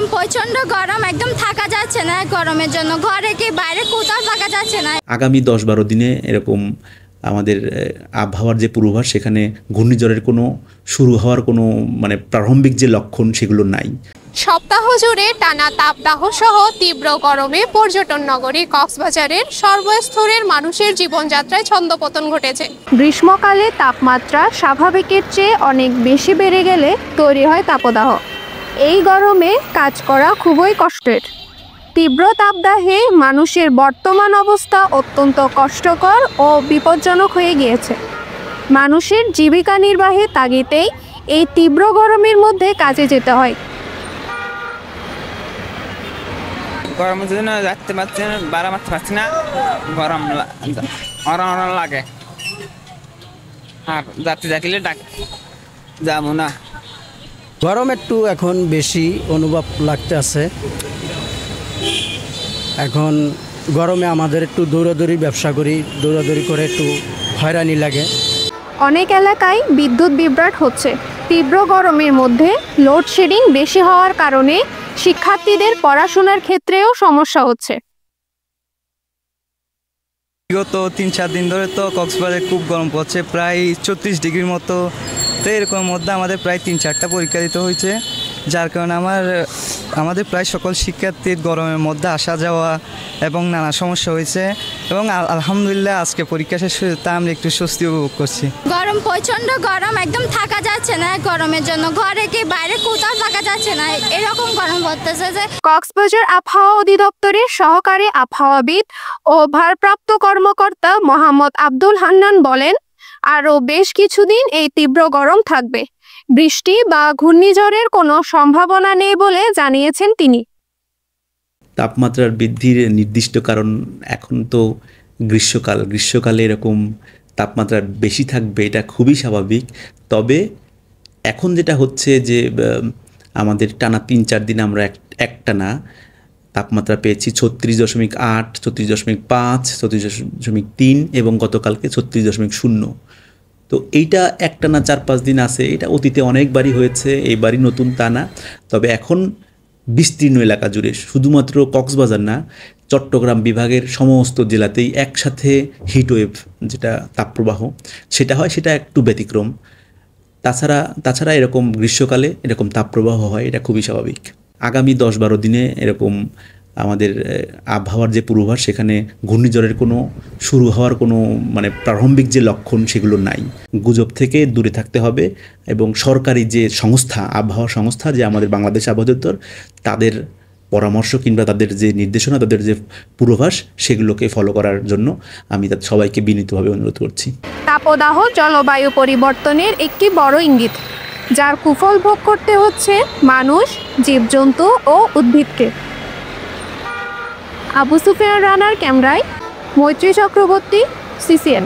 গরম, প্রচন্ড গরম, একদম থাকা যাচ্ছে না গরমের জন্য। ঘরে কি বাইরে কোথাও থাকা যাচ্ছে না। আগামী 10-12 দিনে এরকম আমাদের আবহাওয়ার যে পূর্বাভাস, সেখানে ঘূর্ণিঝড়ের কোনো শুরু হওয়ার কোনো প্রারম্ভিক যে লক্ষণ সেগুলো নাই। সপ্তাহ জুড়ে টানা তাপদাহ সহ তীব্র গরমে পর্যটন নগরী কক্সবাজারের সর্বস্তরের মানুষের জীবনযাত্রায় ছন্দপতন ঘটেছে। গ্রীষ্মকালে তাপমাত্রা স্বাভাবিকের চেয়ে অনেক বেশি বেড়ে গেলে তৈরি হয় তাপদাহ। এই গরমে কাজ করা খুবই কষ্টের। তীব্র তাপদাহে মানুষের বর্তমান অবস্থা অত্যন্ত কষ্টকর ও বিপজ্জনক হয়ে গিয়েছে। মানুষের জীবিকা নির্বাহের তাগিদেই এই তীব্র গরমের মধ্যে কাজে যেতে হয়। গরমের জন্য যাতে পারছি না, বাড়া মারতে পারছি না, গরম লাগে। আর যাত্রী ডাকিলে যাবো না। গরম একটু এখন বেশি অনুভব লাগতে আছে। এখন গরমে আমাদের একটু দৌড়াদৌড়ি ব্যবসা করি, দৌড়াদৌড়ি করে একটু হয়রানি লাগে। অনেক এলাকায় বিদ্যুৎ বিভ্রাট হচ্ছে। তীব্র গরমের মধ্যে লোডশেডিং বেশি হওয়ার কারণে শিক্ষার্থীদের পড়াশোনার ক্ষেত্রেও সমস্যা হচ্ছে। বিগত 3-4 দিন ধরে তো কক্সবাজারে খুব গরম পড়ছে, প্রায় 34 ডিগ্রির মতো। তো এরকম মধ্যে আমাদের প্রায় 3-4টা পরীক্ষা দিতে হয়েছে, যার কারণে আমাদের প্রায় সকল শিক্ষার্থীর গরমের মধ্যে আসা যাওয়া এবং নানা সমস্যা হয়েছে। এবং আলহামদুলিল্লাহ আজকে পরীক্ষা শেষ হয়েছে, তা আমরা একটু স্বস্তি উপভোগ করছি। গরম, প্রচন্ড গরম, একদম থাকা যাচ্ছে না গরমের জন্য। ঘরে কি বাইরে কোথাও থাকা যাচ্ছে না, এরকম গরম পড়তেছে যে। কক্সবাজার আবহাওয়া অধিদপ্তরের সহকারী আবহাওয়াবিদ ও ভারপ্রাপ্ত কর্মকর্তা মোহাম্মদ আব্দুল হান্নান বলেন, আরও বেশ কিছুদিন এই তীব্র গরম থাকবে। বৃষ্টি বা ঘূর্ণিঝড়ের কোনো সম্ভাবনা নেই বলে জানিয়েছেন তিনি। তাপমাত্রার বৃদ্ধির নির্দিষ্ট কারণ, এখন তো গ্রীষ্মকালে এরকম তাপমাত্রা বেশি থাকবে, এটা খুবই স্বাভাবিক। তবে এখন যেটা হচ্ছে যে আমাদের টানা 3-4 দিন আমরা একটানা তাপমাত্রা পেয়েছি 36.8, 36.5, 36.3 এবং গতকালকে 36.0। তো এইটা একটানা 4-5 দিন আছে। এটা অতীতে অনেকবারই হয়েছে, এইবারই নতুন তা না। তবে এখন বিস্তীর্ণ এলাকা জুড়ে, শুধুমাত্র কক্সবাজার না, চট্টগ্রাম বিভাগের সমস্ত জেলাতেই একসাথে হিটওয়েভ, যেটা তাপপ্রবাহ সেটা হয়, সেটা একটু ব্যতিক্রম। তাছাড়া এরকম গ্রীষ্মকালে এরকম তাপপ্রবাহ হয়, এটা খুবই স্বাভাবিক। আগামী 10-12 দিনে এরকম আমাদের আবহাওয়ার যে পূর্বাভাস, সেখানে ঘূর্ণিঝড়ের কোনো শুরু হওয়ার কোনো প্রারম্ভিক যে লক্ষণ সেগুলো নাই। গুজব থেকে দূরে থাকতে হবে এবং সরকারি যে সংস্থা, আবহাওয়া সংস্থা, যে আমাদের বাংলাদেশ আবহাওয়া দপ্তর, তাদের পরামর্শ কিংবা তাদের যে নির্দেশনা, তাদের যে পূর্বাভাস, সেগুলোকে ফলো করার জন্য আমি সবাইকে বিনীতভাবে অনুরোধ করছি। তাপদাহ জলবায়ু পরিবর্তনের একটি বড় ইঙ্গিত, যার কুফল ভোগ করতে হচ্ছে মানুষ, জীবজন্তু ও উদ্ভিদকে। আবু সুফিয়ান রানার ক্যামেরায় মৈত্রী চক্রবর্তী, CCN।